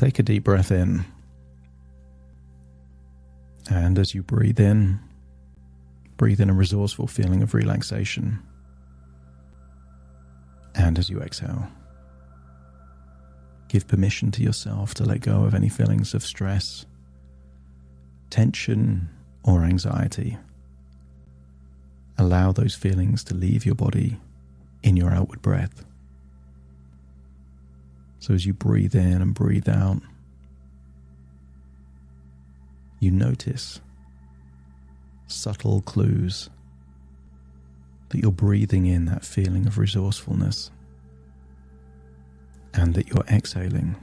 Take a deep breath in. And as you breathe in a resourceful feeling of relaxation. And as you exhale, give permission to yourself to let go of any feelings of stress, tension, or anxiety. Allow those feelings to leave your body in your outward breath. So as you breathe in and breathe out, you notice subtle clues that you're breathing in that feeling of resourcefulness and that you're exhaling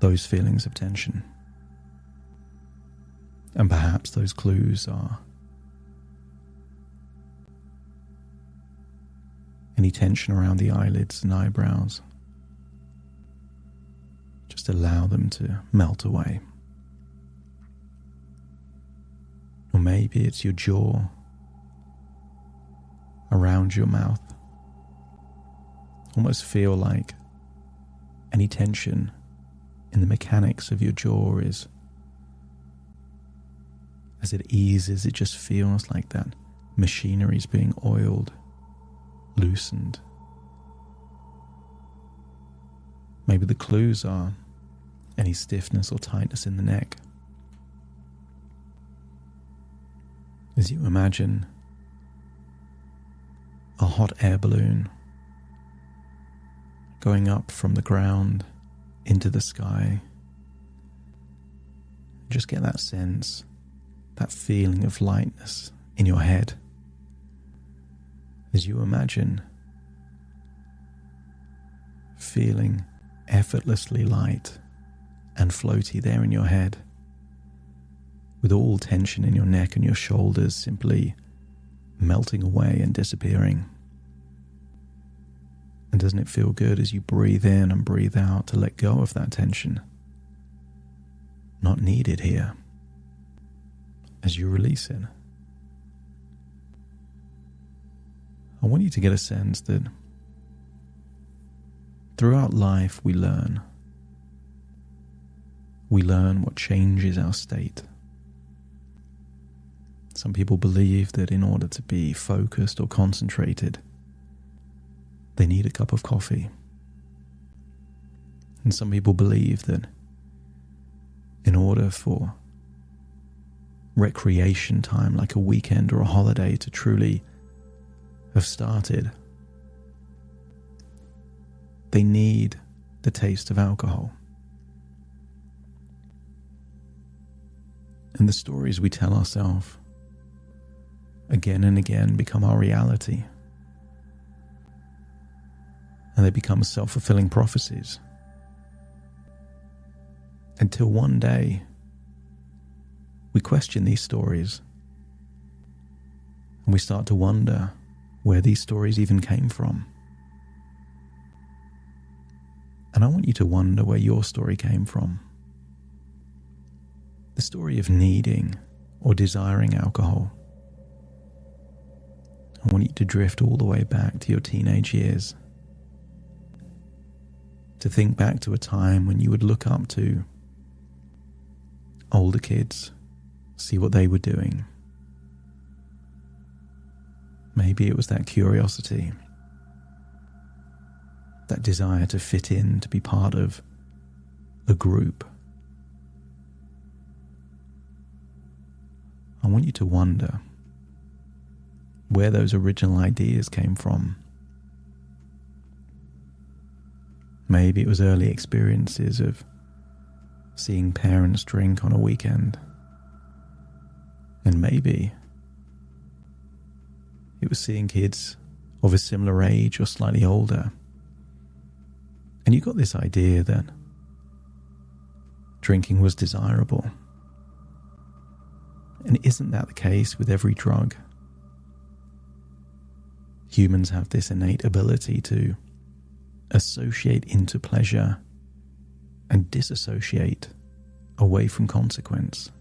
those feelings of tension. And perhaps those clues are any tension around the eyelids and eyebrows. Just allow them to melt away. Or maybe it's your jaw around your mouth. Almost feel like any tension in the mechanics of your jaw is, as it eases, it just feels like that machinery is being oiled, loosened. Maybe the clues are any stiffness or tightness in the neck. As you imagine a hot air balloon going up from the ground into the sky, just get that sense, that feeling of lightness in your head as you imagine feeling effortlessly light and floaty there in your head, with all tension in your neck and your shoulders simply melting away and disappearing. And doesn't it feel good as you breathe in and breathe out to let go of that tension? Not needed here. As you release it, I want you to get a sense that throughout life we learn. We learn what changes our state. Some people believe that in order to be focused or concentrated, they need a cup of coffee. And some people believe that in order for recreation time, like a weekend or a holiday, to truly have started, they need the taste of alcohol. And the stories we tell ourselves again and again become our reality. And they become self-fulfilling prophecies. Until one day, we question these stories. And we start to wonder where these stories even came from. And I want you to wonder where your story came from. The story of needing or desiring alcohol. I want you to drift all the way back to your teenage years. To think back to a time when you would look up to older kids, see what they were doing. Maybe it was that curiosity, that desire to fit in, to be part of a group. I want you to wonder where those original ideas came from. Maybe it was early experiences of seeing parents drink on a weekend. And maybe it was seeing kids of a similar age or slightly older. And you got this idea that drinking was desirable. And isn't that the case with every drug? Humans have this innate ability to associate into pleasure and disassociate away from consequence.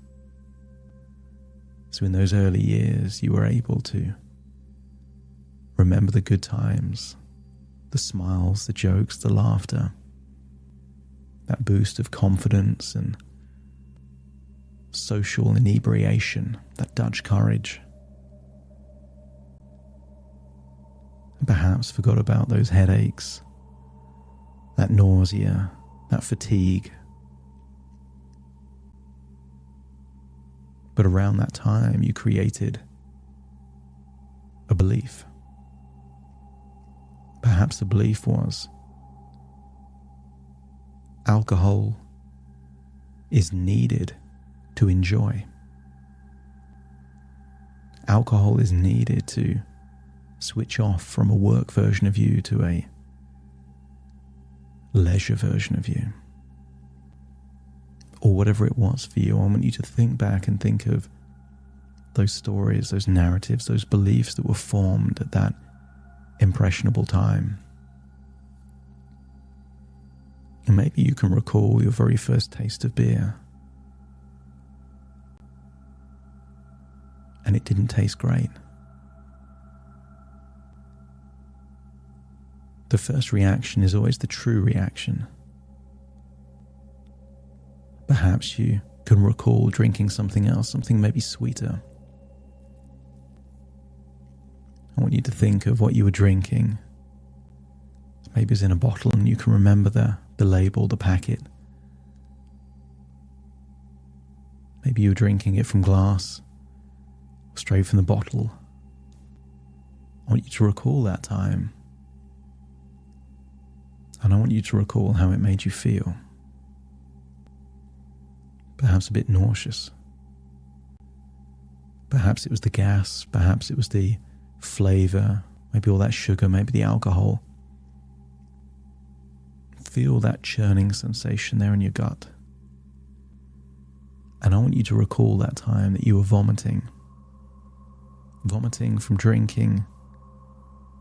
So in those early years, you were able to remember the good times, the smiles, the jokes, the laughter. that boost of confidence and social inebriation, that Dutch courage. And perhaps forgot about those headaches, that nausea, that fatigue. But around that time, you created a belief. Perhaps the belief was alcohol is needed to enjoy. Alcohol is needed to switch off from a work version of you to a leisure version of you. Or whatever it was for you. I want you to think back and think of those stories, those narratives, those beliefs that were formed at that impressionable time. And maybe you can recall your very first taste of beer. And it didn't taste great. The first reaction is always the true reaction. Perhaps you can recall drinking something else, something maybe sweeter. I want you to think of what you were drinking. Maybe it's in a bottle and you can remember the label, the packet. Maybe you were drinking it from glass, straight from the bottle. I want you to recall that time. And I want you to recall how it made you feel. Perhaps a bit nauseous. Perhaps it was the gas, perhaps it was the flavor, maybe all that sugar, maybe the alcohol. Feel that churning sensation there in your gut. And I want you to recall that time that you were vomiting. Vomiting from drinking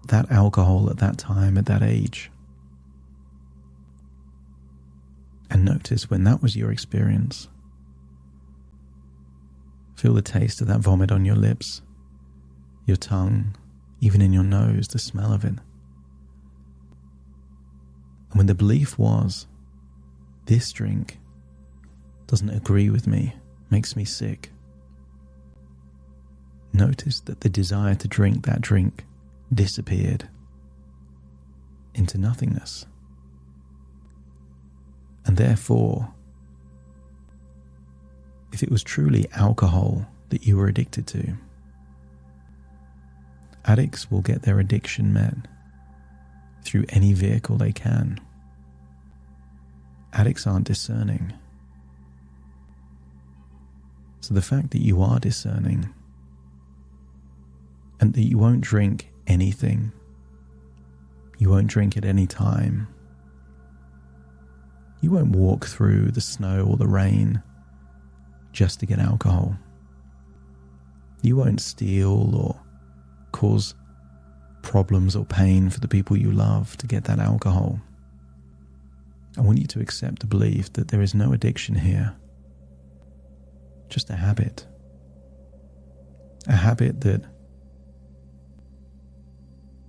that alcohol at that time, at that age. And notice when that was your experience. Feel the taste of that vomit on your lips, your tongue, even in your nose, the smell of it. And when the belief was, this drink doesn't agree with me, makes me sick. Notice that the desire to drink that drink disappeared into nothingness. And therefore, if it was truly alcohol that you were addicted to, addicts will get their addiction met through any vehicle they can. Addicts aren't discerning. So the fact that you are discerning and that you won't drink anything, you won't drink at any time, you won't walk through the snow or the rain just to get alcohol. You won't steal or cause problems or pain for the people you love to get that alcohol. I want you to accept the belief that there is no addiction here, just a habit. A habit that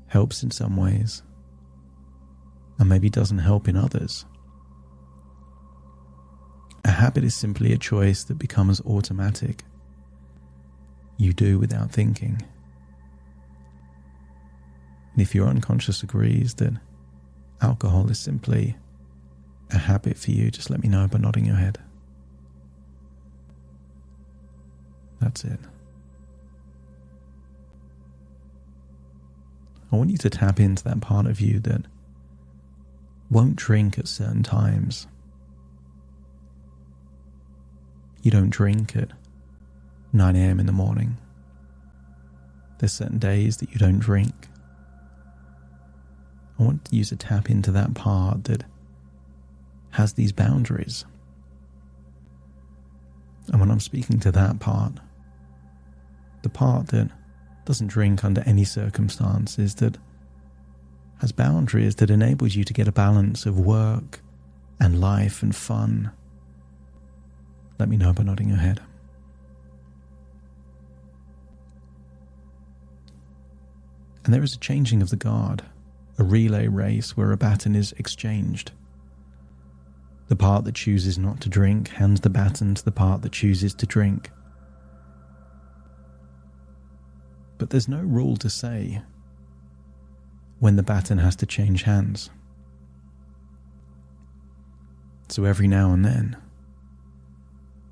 helps in some ways and maybe doesn't help in others. A habit is simply a choice that becomes automatic. You do without thinking. And if your unconscious agrees that alcohol is simply a habit for you, just let me know by nodding your head. That's it. I want you to tap into that part of you that won't drink at certain times. You don't drink at 9 a.m. in the morning. There's certain days that you don't drink. I want you to tap into that part that has these boundaries. And when I'm speaking to that part, the part that doesn't drink under any circumstances, that has boundaries, that enables you to get a balance of work and life and fun, let me know by nodding your head. And there is a changing of the guard, a relay race where a baton is exchanged. The part that chooses not to drink hands the baton to the part that chooses to drink. But there's no rule to say when the baton has to change hands. So every now and then,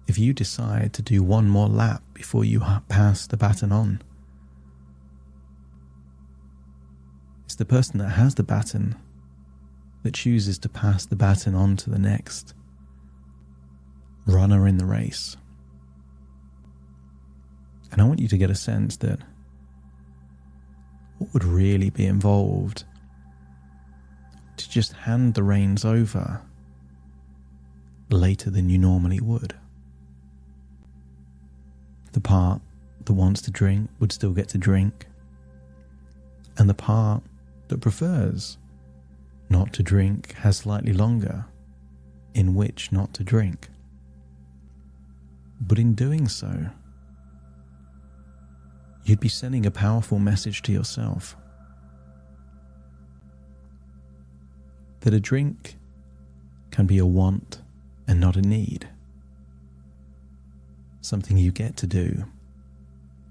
if you decide to do one more lap before you pass the baton on, it's the person that has the baton that chooses to pass the baton on to the next runner in the race. And I want you to get a sense that what would really be involved to just hand the reins over later than you normally would. The part that wants to drink would still get to drink, and the part that prefers not to drink has slightly longer in which not to drink. But in doing so, you'd be sending a powerful message to yourself that a drink can be a want and not a need. Something you get to do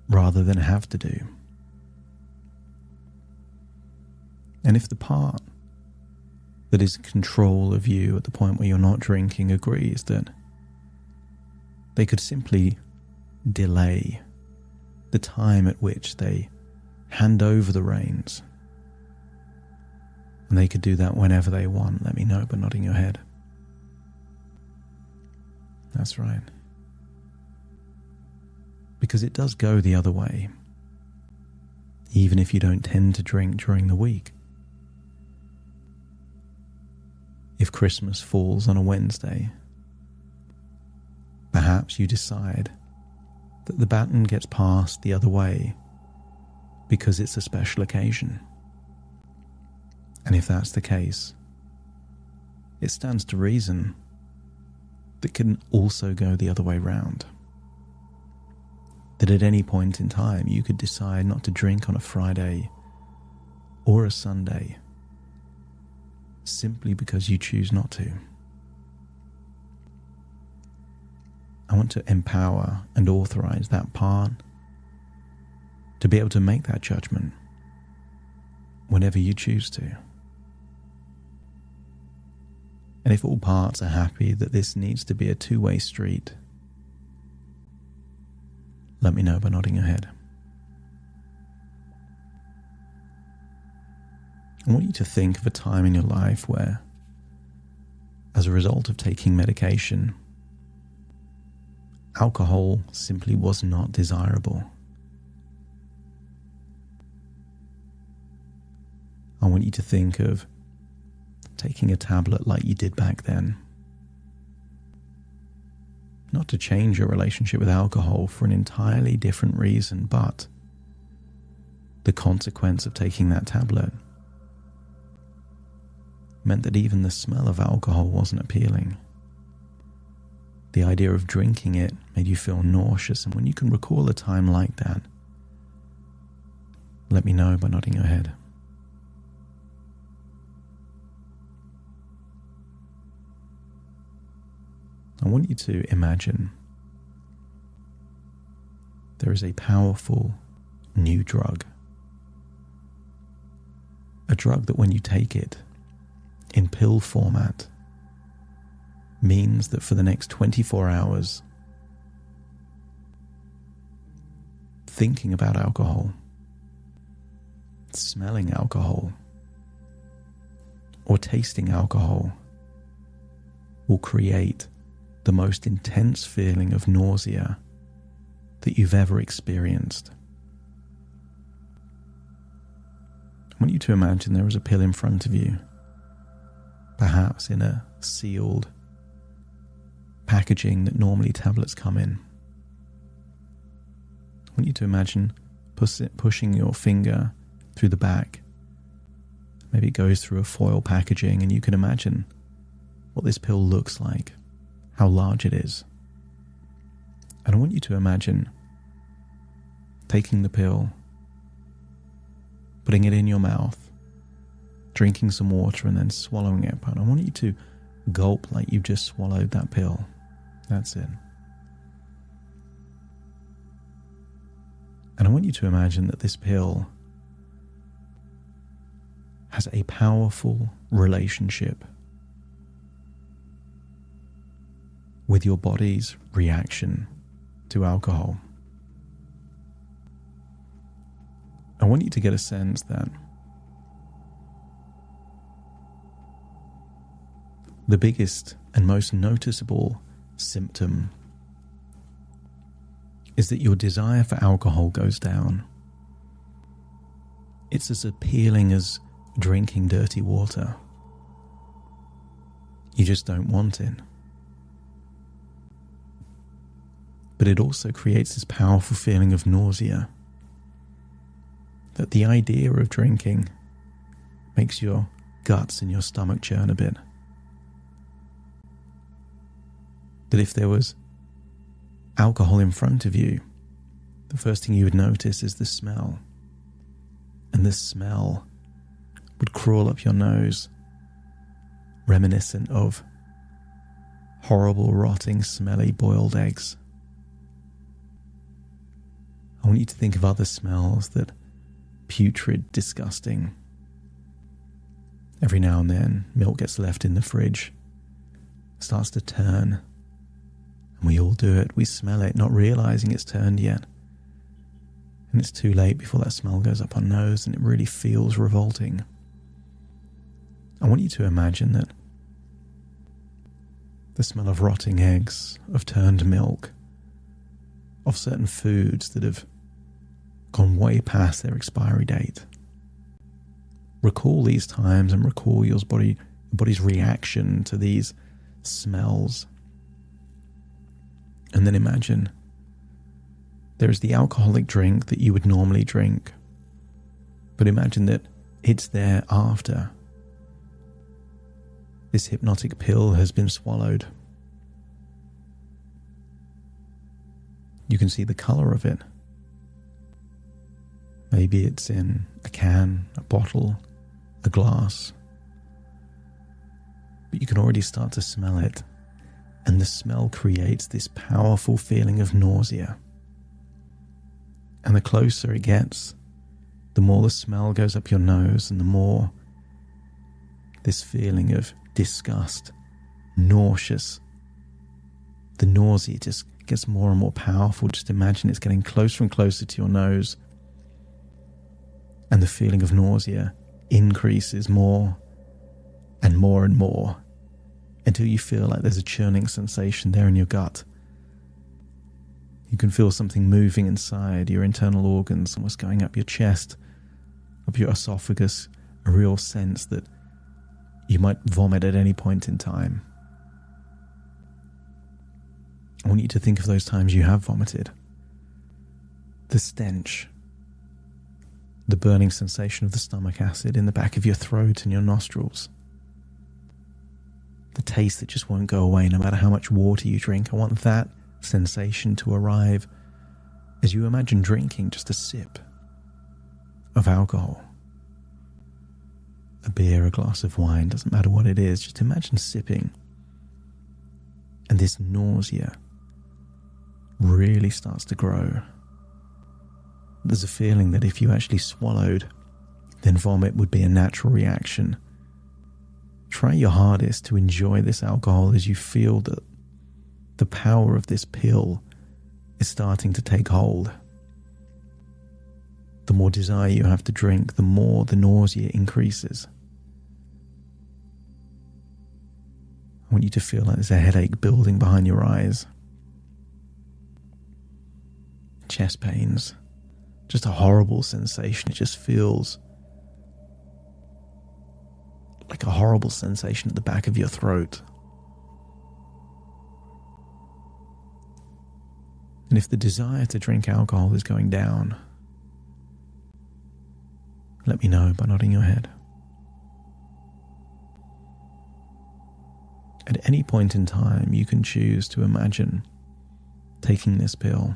rather than have to do. And if the part that is in control of you at the point where you're not drinking agrees that they could simply delay the time at which they hand over the reins, and they could do that whenever they want, let me know by nodding your head. That's right. Because it does go the other way, even if you don't tend to drink during the week. If Christmas falls on a Wednesday, perhaps you decide that the baton gets passed the other way because it's a special occasion. And if that's the case, it stands to reason that it can also go the other way round. That at any point in time you could decide not to drink on a Friday or a Sunday simply because you choose not to. I want to empower and authorize that part to be able to make that judgment whenever you choose to. And if all parts are happy that this needs to be a two-way street, let me know by nodding your head. I want you to think of a time in your life where, as a result of taking medication, alcohol simply was not desirable. I want you to think of taking a tablet like you did back then. Not to change your relationship with alcohol for an entirely different reason, but the consequence of taking that tablet meant that even the smell of alcohol wasn't appealing. The idea of drinking it made you feel nauseous, and when you can recall a time like that, let me know by nodding your head. I want you to imagine there is a powerful new drug. A drug that when you take it in pill format means that for the next 24 hours, thinking about alcohol, smelling alcohol, or tasting alcohol will create the most intense feeling of nausea that you've ever experienced. I want you to imagine there is a pill in front of you, perhaps in a sealed packaging that normally tablets come in. I want you to imagine pushing your finger through the back. Maybe it goes through a foil packaging, and you can imagine what this pill looks like, how large it is. And I want you to imagine taking the pill, putting it in your mouth, drinking some water, and then swallowing it. But I want you to gulp like you've just swallowed that pill. That's it. And I want you to imagine that this pill has a powerful relationship with your body's reaction to alcohol. I want you to get a sense that the biggest and most noticeable symptom is that your desire for alcohol goes down. It's as appealing as drinking dirty water. You just don't want it. But it also creates this powerful feeling of nausea, that the idea of drinking makes your guts and your stomach churn a bit. That if there was alcohol in front of you, the first thing you would notice is the smell. And this smell would crawl up your nose, reminiscent of horrible, rotting, smelly boiled eggs. I want you to think of other smells that putrid, disgusting. Every now and then, milk gets left in the fridge, starts to turn, and we all do it. We smell it, not realizing it's turned yet. And it's too late before that smell goes up our nose, and it really feels revolting. I want you to imagine that the smell of rotting eggs, of turned milk, of certain foods that have gone way past their expiry date. Recall these times and recall your body's reaction to these smells. And then imagine there is the alcoholic drink that you would normally drink, but imagine that it's there after this hypnotic pill has been swallowed. You can see the color of it. Maybe it's in a can, a bottle, a glass. But you can already start to smell it. And the smell creates this powerful feeling of nausea. And the closer it gets, the more the smell goes up your nose and the more this feeling of disgust, nauseous. The nausea just gets more and more powerful. Just imagine it's getting closer and closer to your nose. And the feeling of nausea increases more and more and more until you feel like there's a churning sensation there in your gut. You can feel something moving inside your internal organs, almost going up your chest, up your esophagus, a real sense that you might vomit at any point in time. I want you to think of those times you have vomited. The stench, the burning sensation of the stomach acid in the back of your throat and your nostrils. The taste that just won't go away no matter how much water you drink. I want that sensation to arrive as you imagine drinking just a sip of alcohol. A beer, a glass of wine, doesn't matter what it is. Just imagine sipping. And this nausea really starts to grow. There's a feeling that if you actually swallowed, then vomit would be a natural reaction. Try your hardest to enjoy this alcohol as you feel that the power of this pill is starting to take hold. The more desire you have to drink, the more the nausea increases. I want you to feel like there's a headache building behind your eyes. Chest pains. Just a horrible sensation. It just feels like a horrible sensation at the back of your throat. And if the desire to drink alcohol is going down, let me know by nodding your head. At any point in time, you can choose to imagine taking this pill,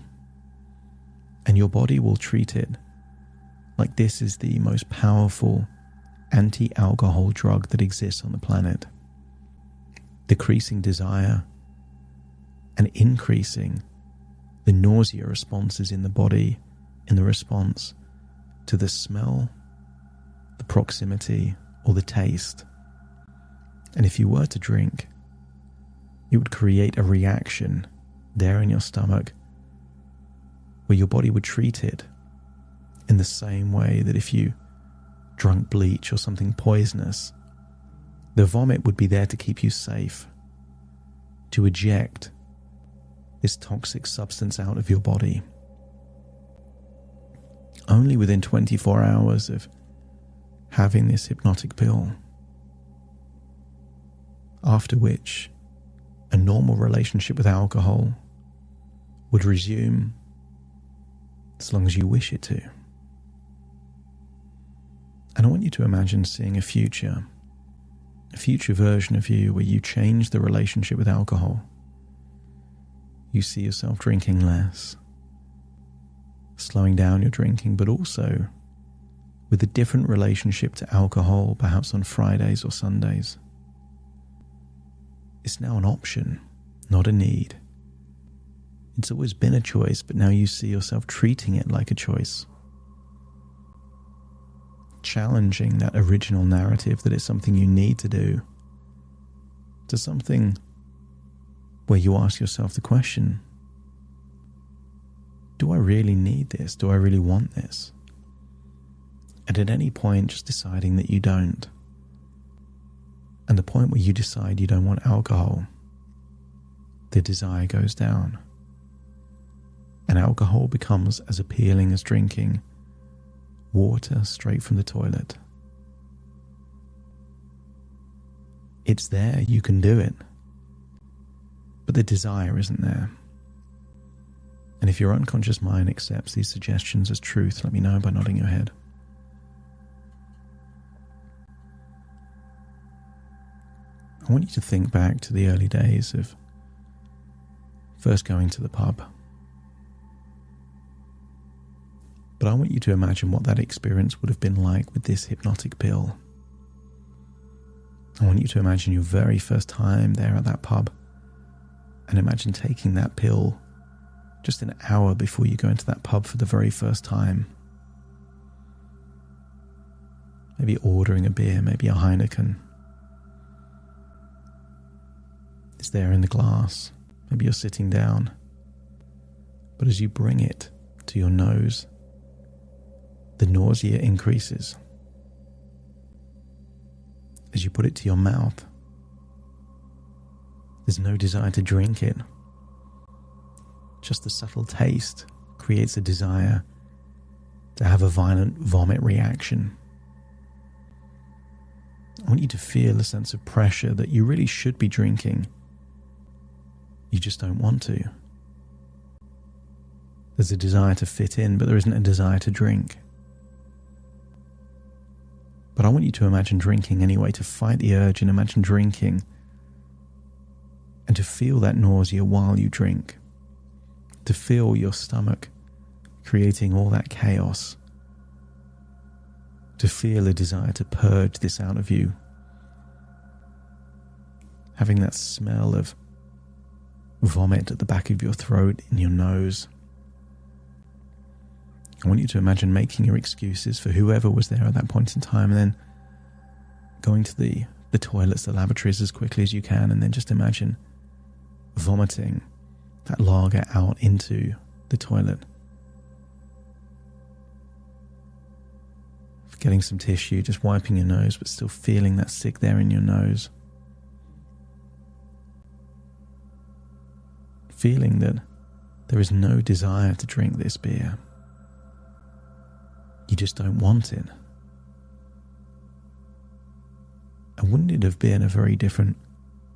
and your body will treat it like this is the most powerful anti-alcohol drug that exists on the planet. decreasing desire and increasing the nausea responses in the body in the response to the smell, the proximity, or the taste. And if you were to drink, it would create a reaction there in your stomach where your body would treat it in the same way that if you drunk bleach or something poisonous, the vomit would be there to keep you safe, to eject this toxic substance out of your body. Only within 24 hours of having this hypnotic pill, after which a normal relationship with alcohol would resume as long as you wish it to. And I want you to imagine seeing a future version of you where you change the relationship with alcohol. You see yourself drinking less, slowing down your drinking, but also with a different relationship to alcohol, perhaps on Fridays or Sundays. It's now an option, not a need. It's always been a choice, but now you see yourself treating it like a choice. Challenging that original narrative that it's something you need to do to something where you ask yourself the question, do I really need this? Do I really want this? And at any point, just deciding that you don't. And the point where you decide you don't want alcohol, the desire goes down. And alcohol becomes as appealing as drinking water straight from the toilet. It's there, you can do it. But the desire isn't there. And if your unconscious mind accepts these suggestions as truth, let me know by nodding your head. I want you to think back to the early days of first going to the pub. But I want you to imagine what that experience would have been like with this hypnotic pill. I want you to imagine your very first time there at that pub, and imagine taking that pill just an hour before you go into that pub for the very first time. Maybe ordering a beer, maybe a Heineken. It's there in the glass. Maybe you're sitting down. But as you bring it to your nose, the nausea increases. As you put it to your mouth, there's no desire to drink it. Just the subtle taste creates a desire to have a violent vomit reaction. I want you to feel a sense of pressure that you really should be drinking. You just don't want to. There's a desire to fit in, but there isn't a desire to drink. But I want you to imagine drinking anyway, to fight the urge and imagine drinking and to feel that nausea while you drink, to feel your stomach creating all that chaos, to feel a desire to purge this out of you, having that smell of vomit at the back of your throat, in your nose. I want you to imagine making your excuses for whoever was there at that point in time and then going to the toilets, the lavatories as quickly as you can, and then just imagine vomiting that lager out into the toilet. Getting some tissue, just wiping your nose, but still feeling that sick there in your nose. Feeling that there is no desire to drink this beer. You just don't want it. And wouldn't it have been a very different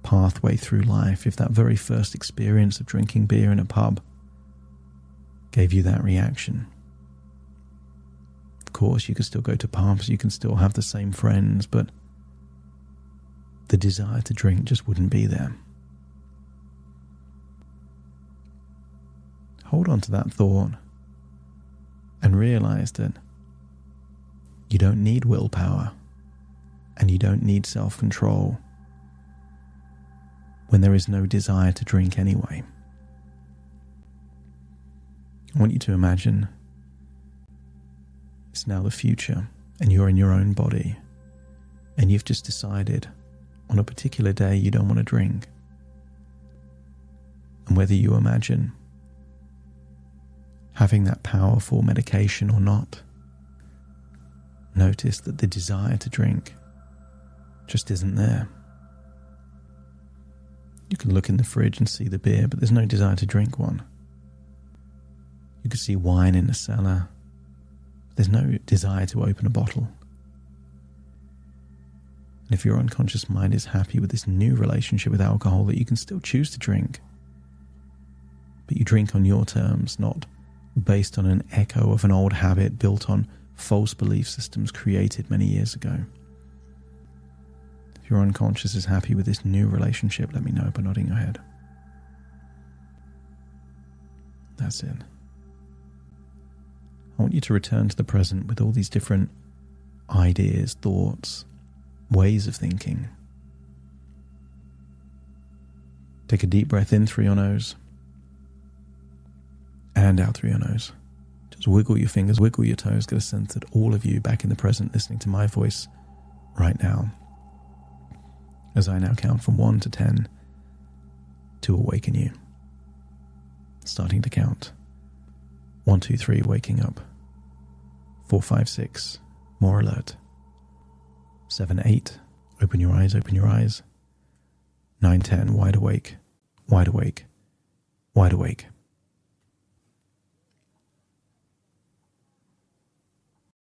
pathway through life if that very first experience of drinking beer in a pub gave you that reaction? Of course, you could still go to pubs, you can still have the same friends, but the desire to drink just wouldn't be there. Hold on to that thought and realize that you don't need willpower and you don't need self-control. when there is no desire to drink anyway. I want you to imagine it's now the future and you're in your own body and you've just decided on a particular day you don't want to drink. And whether you imagine having that powerful medication or not, notice that the desire to drink just isn't there. You can look in the fridge and see the beer, but there's no desire to drink one. You can see wine in the cellar. There's no desire to open a bottle. And if your unconscious mind is happy with this new relationship with alcohol, that you can still choose to drink, but you drink on your terms, not based on an echo of an old habit built on false belief systems created many years ago. If your unconscious is happy with this new relationship, let me know by nodding your head. That's it. I want you to return to the present with all these different ideas, thoughts, ways of thinking. Take a deep breath in through your nose and out through your nose. Just wiggle your fingers, wiggle your toes, get a sense that all of you back in the present listening to my voice right now, as I now count from 1 to 10 to awaken you. Starting to count. 1, 2, 3, waking up. 4, 5, 6, more alert. 7, 8, open your eyes, open your eyes. 9, 10, wide awake, wide awake, wide awake.